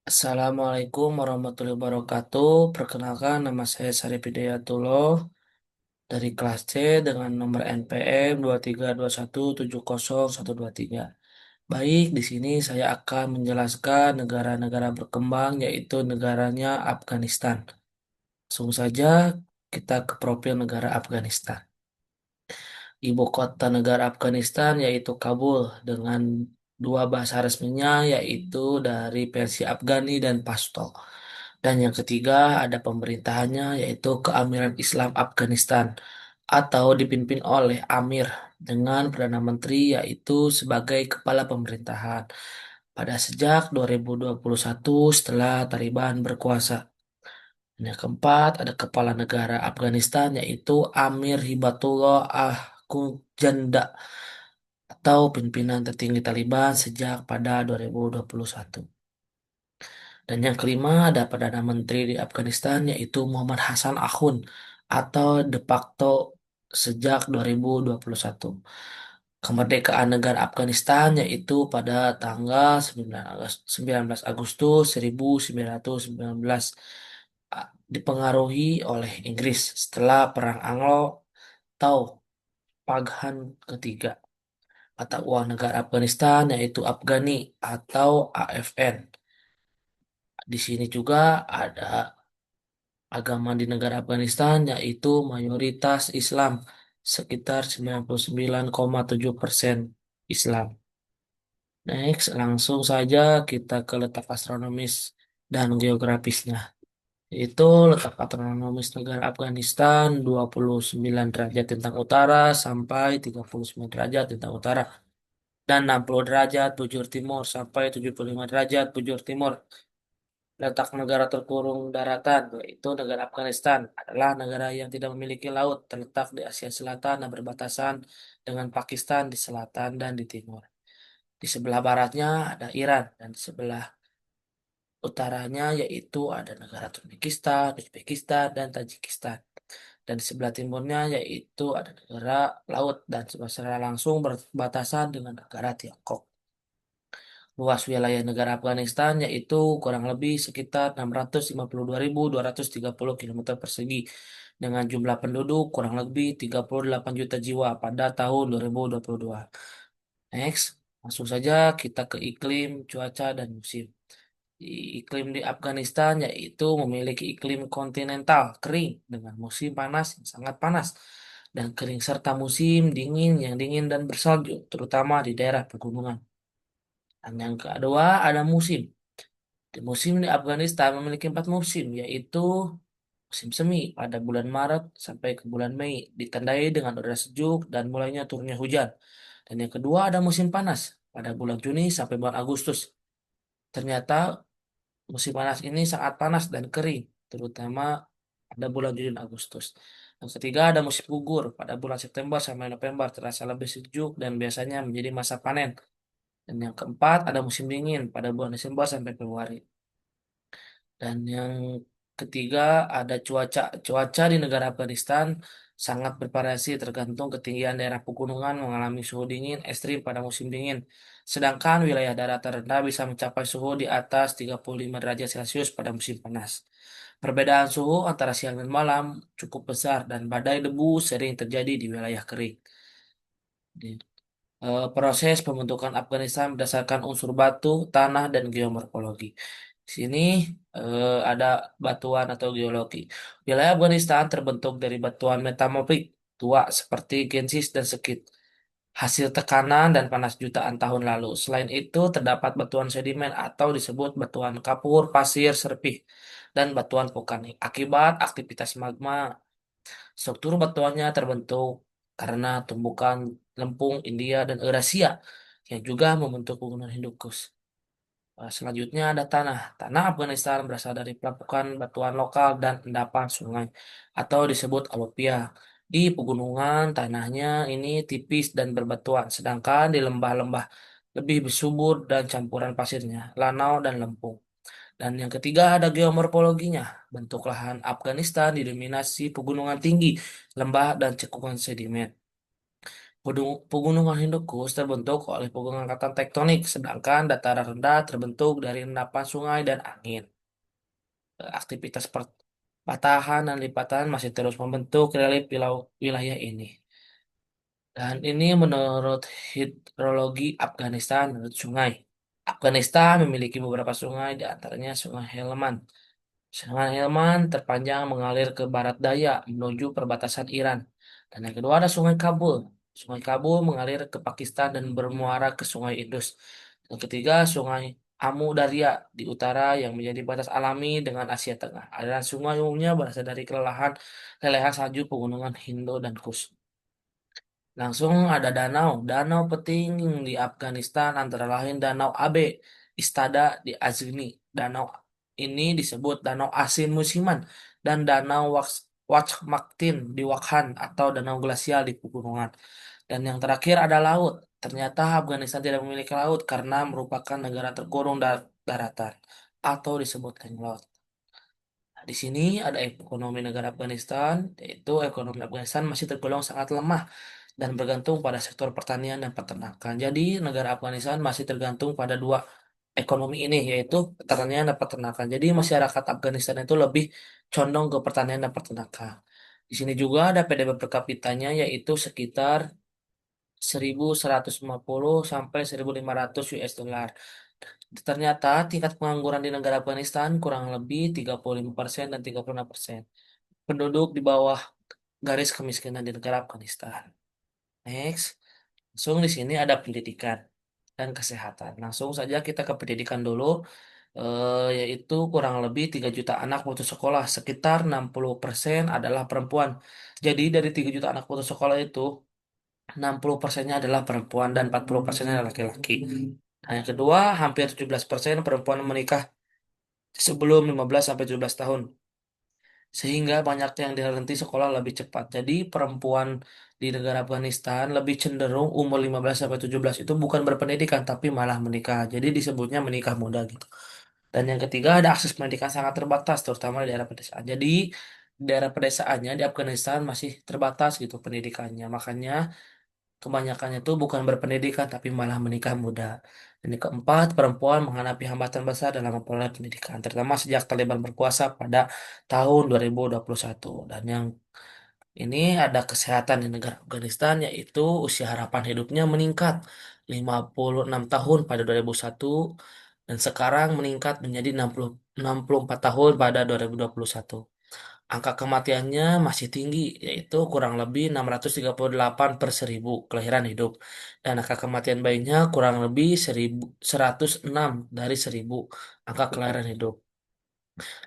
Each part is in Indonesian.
Assalamualaikum warahmatullahi wabarakatuh. Perkenalkan, nama saya Sarip Hidayatullah dari kelas C dengan nomor NPM 2321701123. Baik, di sini saya akan menjelaskan negara-negara berkembang, yaitu negaranya Afghanistan. Langsung saja kita ke profil negara Afghanistan. Ibu kota negara Afghanistan yaitu Kabul dengan dua bahasa resminya yaitu dari versi Afghani dan Pashto. Dan yang ketiga ada pemerintahannya yaitu Keamiran Islam Afghanistan atau dipimpin oleh Amir dengan Perdana Menteri yaitu sebagai kepala pemerintahan pada sejak 2021 setelah Taliban berkuasa. Dan yang keempat ada kepala negara Afghanistan yaitu Amir Hibatullah Ahmadjanda atau pimpinan tertinggi Taliban sejak pada 2021. Dan yang kelima ada Perdana Menteri di Afghanistan yaitu Muhammad Hassan Akhund atau de facto sejak 2021. Kemerdekaan negara Afghanistan yaitu pada tanggal 19 Agustus 1919 dipengaruhi oleh Inggris setelah Perang Anglo atau Paghan ketiga. Mata uang negara Afghanistan yaitu Afghani atau AFN. Di sini juga ada agama di negara Afghanistan yaitu mayoritas Islam sekitar 99,7% Islam. Next, langsung saja kita ke letak astronomis dan geografisnya. Yaitu letak astronomis negara Afghanistan 29 derajat tentang utara sampai 39 derajat tentang utara dan 60 derajat bujur timur sampai 75 derajat bujur timur. Letak negara terkurung daratan, yaitu negara Afghanistan, adalah negara yang tidak memiliki laut, terletak di Asia Selatan dan berbatasan dengan Pakistan di selatan dan di timur. Di sebelah baratnya ada Iran, dan di sebelah utaranya yaitu ada negara Turkmenistan, Uzbekistan, dan Tajikistan. Dan di sebelah timurnya yaitu ada negara laut dan secara langsung berbatasan dengan negara Tiongkok. Luas wilayah negara Afghanistan yaitu kurang lebih sekitar 652.230 km persegi dengan jumlah penduduk kurang lebih 38 juta jiwa pada tahun 2022. Next, langsung saja kita ke iklim, cuaca, dan musim. Iklim di Afghanistan yaitu memiliki iklim kontinental kering dengan musim panas yang sangat panas dan kering serta musim dingin yang dingin dan bersalju terutama di daerah pegunungan. Dan yang kedua ada musim. Di musim di Afghanistan memiliki empat musim, yaitu musim semi pada bulan Maret sampai ke bulan Mei, ditandai dengan udara sejuk dan mulainya turunnya hujan. Dan yang kedua ada musim panas pada bulan Juni sampai bulan Agustus. Ternyata musim panas ini sangat panas dan kering, terutama pada bulan Juni dan Agustus. Yang ketiga ada musim gugur pada bulan September sampai November, terasa lebih sejuk dan biasanya menjadi masa panen. Dan yang keempat ada musim dingin pada bulan Desember sampai Februari. Dan yang ketiga ada cuaca. Cuaca di negara Afghanistan sangat bervariasi tergantung ketinggian daerah pegunungan mengalami suhu dingin ekstrim pada musim dingin. Sedangkan wilayah daratan rendah bisa mencapai suhu di atas 35 derajat Celcius pada musim panas. Perbedaan suhu antara siang dan malam cukup besar dan badai debu sering terjadi di wilayah kering. Proses pembentukan Afghanistan berdasarkan unsur batu, tanah, dan geomorfologi. Di sini ada batuan atau geologi. Wilayah Afghanistan terbentuk dari batuan metamorfik tua seperti gensis dan sekit, hasil tekanan dan panas jutaan tahun lalu. Selain itu, terdapat batuan sedimen atau disebut batuan kapur, pasir, serpih, dan batuan vulkanik. Akibat aktivitas magma, struktur batuannya terbentuk karena tumbukan lempung India dan Eurasia yang juga membentuk pegunungan Hindukush. Selanjutnya ada tanah. Tanah Afghanistan berasal dari pelapukan batuan lokal dan endapan sungai atau disebut alupia. Di pegunungan tanahnya ini tipis dan berbatuan, sedangkan di lembah-lembah lebih bersubur dan campuran pasirnya, lanau dan lempung. Dan yang ketiga ada geomorfologinya. Bentuk lahan Afghanistan didominasi pegunungan tinggi, lembah, dan cekungan sedimen. Pegunungan Hindukush terbentuk oleh pengangkatan tektonik, sedangkan dataran rendah terbentuk dari endapan sungai dan angin. Aktivitas patahan dan lipatan masih terus membentuk relief wilayah ini. Dan ini menurut hidrologi Afghanistan, menurut sungai. Afghanistan memiliki beberapa sungai, di antaranya Sungai Helmand. Sungai Helmand terpanjang mengalir ke barat daya menuju perbatasan Iran. Dan yang kedua ada Sungai Kabul. Sungai Kabul mengalir ke Pakistan dan bermuara ke Sungai Indus. Yang ketiga Sungai Amu Darya di utara yang menjadi batas alami dengan Asia Tengah. Aliran sungai umumnya berasal dari lelehan salju pegunungan Hindu dan Kush. Langsung ada danau. Danau penting di Afghanistan antara lain Danau Abe, Istada di Azini. Danau ini disebut Danau Asin Musiman dan Danau Wachmaktin di Wakhan atau Danau Glasial di pegunungan. Dan yang terakhir ada laut. Ternyata Afghanistan tidak memiliki laut karena merupakan negara terkurung daratan atau disebut landlocked. Nah, di sini ada ekonomi negara Afghanistan, yaitu ekonomi Afghanistan masih tergolong sangat lemah dan bergantung pada sektor pertanian dan peternakan. Jadi, negara Afghanistan masih tergantung pada dua ekonomi ini, yaitu pertanian dan peternakan. Jadi, masyarakat Afghanistan itu lebih condong ke pertanian dan peternakan. Di sini juga ada PDB per kapitanya, yaitu sekitar 1.150 sampai 1.500 US dollar. Ternyata tingkat pengangguran di negara Afghanistan kurang lebih 35% dan 36%. Penduduk di bawah garis kemiskinan di negara Afghanistan. Next, langsung di sini ada pendidikan dan kesehatan. Langsung saja kita ke pendidikan dulu, yaitu kurang lebih 3 juta anak putus sekolah, sekitar 60% adalah perempuan. Jadi dari 3 juta anak putus sekolah itu, 60%-nya adalah perempuan dan 40%-nya adalah laki-laki. Nah, yang kedua, hampir 17% perempuan menikah sebelum 15 sampai 17 tahun. Sehingga banyak yang dihenti sekolah lebih cepat. Jadi perempuan di negara Afghanistan lebih cenderung umur 15 sampai 17 itu bukan berpendidikan tapi malah menikah. Jadi disebutnya menikah muda gitu. Dan yang ketiga ada akses pendidikan sangat terbatas terutama di daerah pedesaan. Jadi di daerah pedesaannya di Afghanistan masih terbatas gitu pendidikannya. Makanya kebanyakannya itu bukan berpendidikan tapi malah menikah muda. Dan yang keempat, perempuan menghadapi hambatan besar dalam memperoleh pendidikan, terutama sejak Taliban berkuasa pada tahun 2021. Dan yang ini ada kesehatan di negara Afghanistan, yaitu usia harapan hidupnya meningkat 56 tahun pada 2001 dan sekarang meningkat menjadi 64 tahun pada 2021. Angka kematiannya masih tinggi, yaitu kurang lebih 638 per 1.000 kelahiran hidup. Dan angka kematian bayinya kurang lebih 1.106 dari 1.000 angka kelahiran hidup.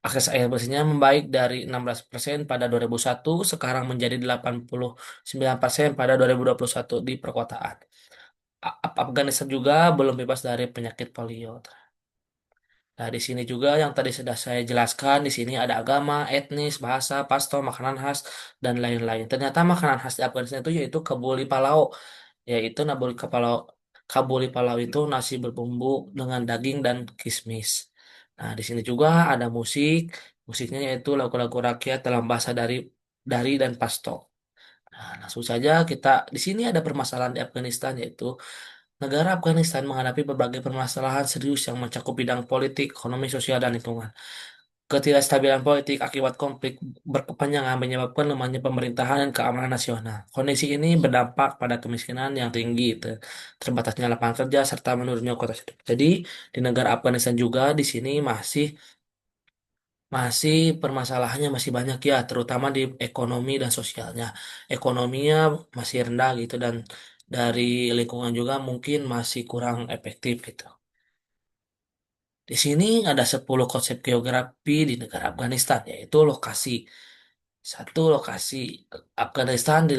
Akses air bersihnya membaik dari 16% pada 2001, sekarang menjadi 89% pada 2021 di perkotaan. Afghanistan juga belum bebas dari penyakit polio. Nah, di sini juga yang tadi sudah saya jelaskan, di sini ada agama, etnis, bahasa, pastor, makanan khas, dan lain-lain. Ternyata makanan khas di Afghanistan itu yaitu kabuli palau, yaitu kabuli palau itu nasi berbumbu dengan daging dan kismis. Nah, di sini juga ada musiknya yaitu lagu-lagu rakyat dalam bahasa dari dan Pashto. Nah, langsung saja kita di sini ada permasalahan di Afghanistan yaitu negara Afghanistan menghadapi berbagai permasalahan serius yang mencakup bidang politik, ekonomi, sosial, dan lingkungan. Ketidakstabilan politik akibat konflik berkepanjangan menyebabkan lemahnya pemerintahan dan keamanan nasional. Kondisi ini berdampak pada kemiskinan yang tinggi, terbatasnya lapangan kerja, serta menurunnya kualitas hidup. Jadi, di negara Afghanistan juga di sini masih permasalahannya masih banyak ya, terutama di ekonomi dan sosialnya. Ekonominya masih rendah gitu dan dari lingkungan juga mungkin masih kurang efektif gitu. Di sini ada 10 konsep geografi di negara Afghanistan, yaitu lokasi. Satu lokasi Afghanistan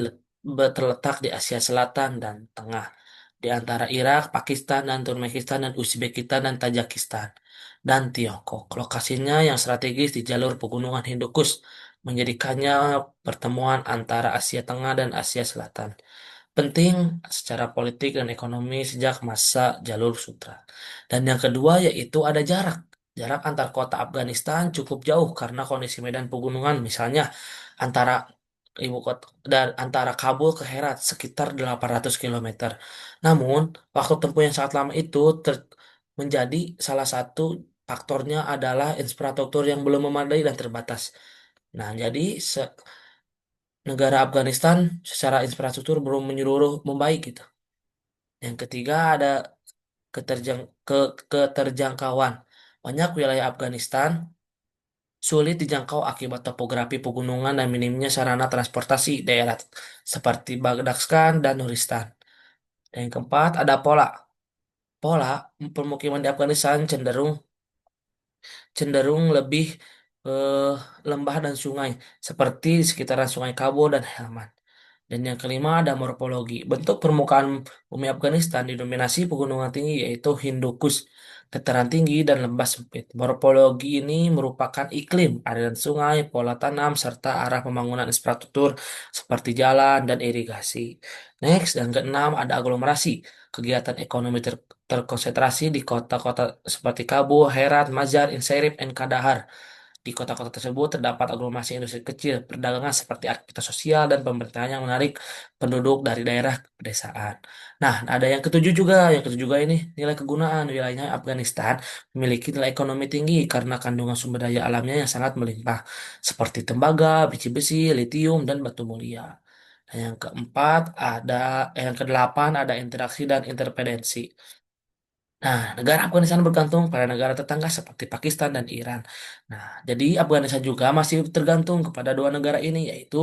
terletak di Asia Selatan dan Tengah, di antara Irak, Pakistan, dan Turkmenistan, dan Uzbekistan, dan Tajikistan, dan Tiongkok. Lokasinya yang strategis di jalur pegunungan Hindukush, menjadikannya pertemuan antara Asia Tengah dan Asia Selatan. Penting secara politik dan ekonomi sejak masa jalur sutra. Dan yang kedua yaitu ada jarak. Jarak antar kota Afghanistan cukup jauh karena kondisi medan pegunungan, misalnya antara ibu kota dan antara Kabul ke Herat sekitar 800 kilometer. Namun, waktu tempuh yang sangat lama itu menjadi salah satu faktornya adalah infrastruktur yang belum memadai dan terbatas. Nah, jadi negara Afghanistan secara infrastruktur belum menyeluruh membaik gitu. Yang ketiga ada keterjangkauan. Banyak wilayah Afghanistan sulit dijangkau akibat topografi pegunungan dan minimnya sarana transportasi daerah seperti Badakhshan dan Nuristan. Dan yang keempat ada pola. Pola permukiman di Afghanistan cenderung lebih eh, lembah dan sungai seperti di sekitaran Sungai Kabo dan Helmand. Dan yang kelima ada morfologi. Bentuk permukaan bumi Afghanistan didominasi pegunungan tinggi yaitu Hindu Kush, dataran tinggi dan lembah sempit. Morfologi ini merupakan iklim, aliran sungai, pola tanam, serta arah pembangunan infrastruktur seperti jalan dan irigasi. Next, dan keenam ada aglomerasi. Kegiatan ekonomi terkonsentrasi di kota-kota seperti Kabul, Herat, Mazar, Inserib, dan Kandahar. Di kota-kota tersebut terdapat aglomerasi industri kecil, perdagangan seperti aktivitas sosial dan pemerintahan yang menarik penduduk dari daerah ke pedesaan. Nah, ada yang ketujuh juga. Yang ketujuh juga ini nilai kegunaan. Wilayahnya Afghanistan memiliki nilai ekonomi tinggi karena kandungan sumber daya alamnya yang sangat melimpah, seperti tembaga, biji besi, litium, dan batu mulia. Dan yang keempat ada, yang kedelapan ada interaksi dan interdependensi. Nah, negara Afghanistan bergantung pada negara tetangga seperti Pakistan dan Iran. Nah, jadi Afghanistan juga masih tergantung kepada dua negara ini, yaitu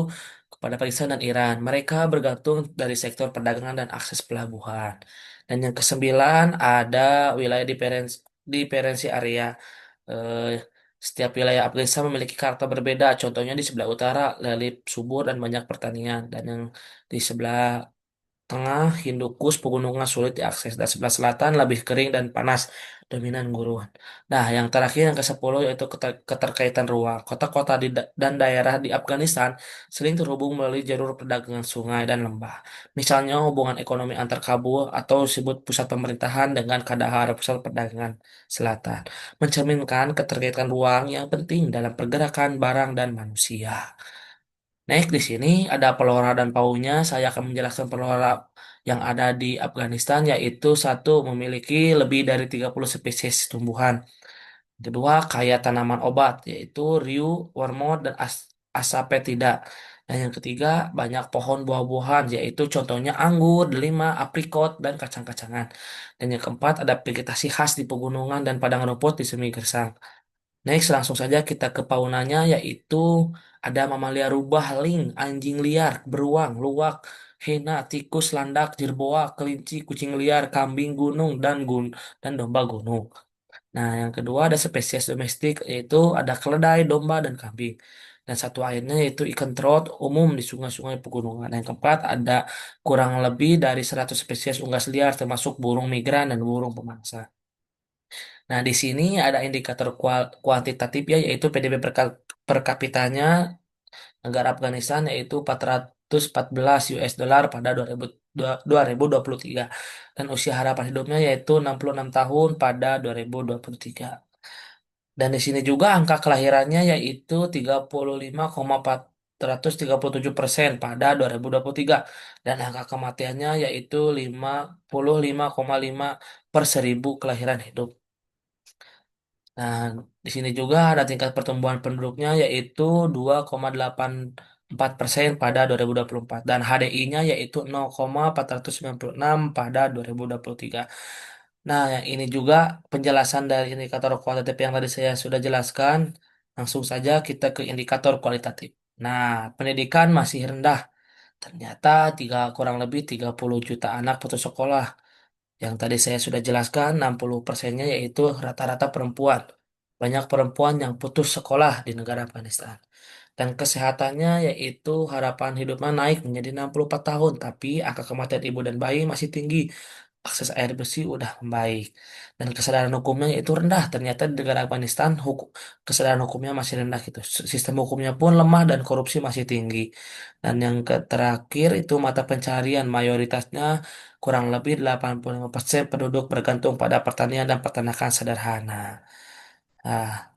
kepada Pakistan dan Iran. Mereka bergantung dari sektor perdagangan dan akses pelabuhan. Dan yang kesembilan ada wilayah diferensi area. Eh, Setiap wilayah Afghanistan memiliki karakter berbeda. Contohnya di sebelah utara, relatif subur dan banyak pertanian. Dan yang di sebelah tengah Hindukush pegunungan sulit diakses dan sebelah selatan lebih kering dan panas dominan gurun. Nah, yang terakhir yang ke-10 yaitu keterkaitan ruang. Kota-kota dan daerah di Afghanistan sering terhubung melalui jalur perdagangan sungai dan lembah. Misalnya hubungan ekonomi antar Kabul atau disebut pusat pemerintahan dengan Kandahar pusat perdagangan selatan, mencerminkan keterkaitan ruang yang penting dalam pergerakan barang dan manusia. Next, di sini ada pelora dan paunya. Saya akan menjelaskan pelora yang ada di Afghanistan, yaitu satu, memiliki lebih dari 30 spesies tumbuhan. Kedua, kaya tanaman obat, yaitu riu, wormwood, dan asapetida. Dan yang ketiga, banyak pohon buah-buahan, yaitu contohnya anggur, delima, aprikot, dan kacang-kacangan. Dan yang keempat, ada vegetasi khas di pegunungan dan padang rumput di semi gersang. Next, langsung saja kita ke faunanya, yaitu ada mamalia rubah, link, anjing liar, beruang, luwak, hena, tikus, landak, jerboa, kelinci, kucing liar, kambing gunung, dan domba gunung. Nah, yang kedua ada spesies domestik, yaitu ada keledai, domba, dan kambing. Dan satu lainnya yaitu ikan trot umum di sungai-sungai pegunungan. Yang keempat ada kurang lebih dari 100 spesies unggas liar, termasuk burung migran dan burung pemangsa. Nah, di sini ada indikator kuantitatif ya, yaitu PDB per kapitanya negara Afghanistan yaitu 414 US dollar pada 2023 dan usia harapan hidupnya yaitu 66 tahun pada 2023. Dan di sini juga angka kelahirannya yaitu 35,437% pada 2023 dan angka kematiannya yaitu 55,5 per seribu kelahiran hidup. Nah, di sini juga ada tingkat pertumbuhan penduduknya yaitu 2,84% pada 2024 dan HDI-nya yaitu 0,496 pada 2023. Nah, yang ini juga penjelasan dari indikator kualitatif yang tadi saya sudah jelaskan. Langsung saja kita ke indikator kualitatif. Nah, pendidikan masih rendah. Ternyata kurang lebih 30 juta anak putus sekolah. Yang tadi saya sudah jelaskan, 60%-nya yaitu rata-rata perempuan. Banyak perempuan yang putus sekolah di negara Afghanistan. Dan kesehatannya yaitu harapan hidupnya naik menjadi 64 tahun, tapi angka kematian ibu dan bayi masih tinggi. Akses air bersih udah membaik. Dan kesadaran hukumnya itu rendah. Ternyata di negara Afghanistan kesadaran hukumnya masih rendah gitu. Sistem hukumnya pun lemah dan korupsi masih tinggi. Dan yang terakhir itu mata pencarian mayoritasnya kurang lebih 85% penduduk bergantung pada pertanian dan peternakan sederhana. Nah,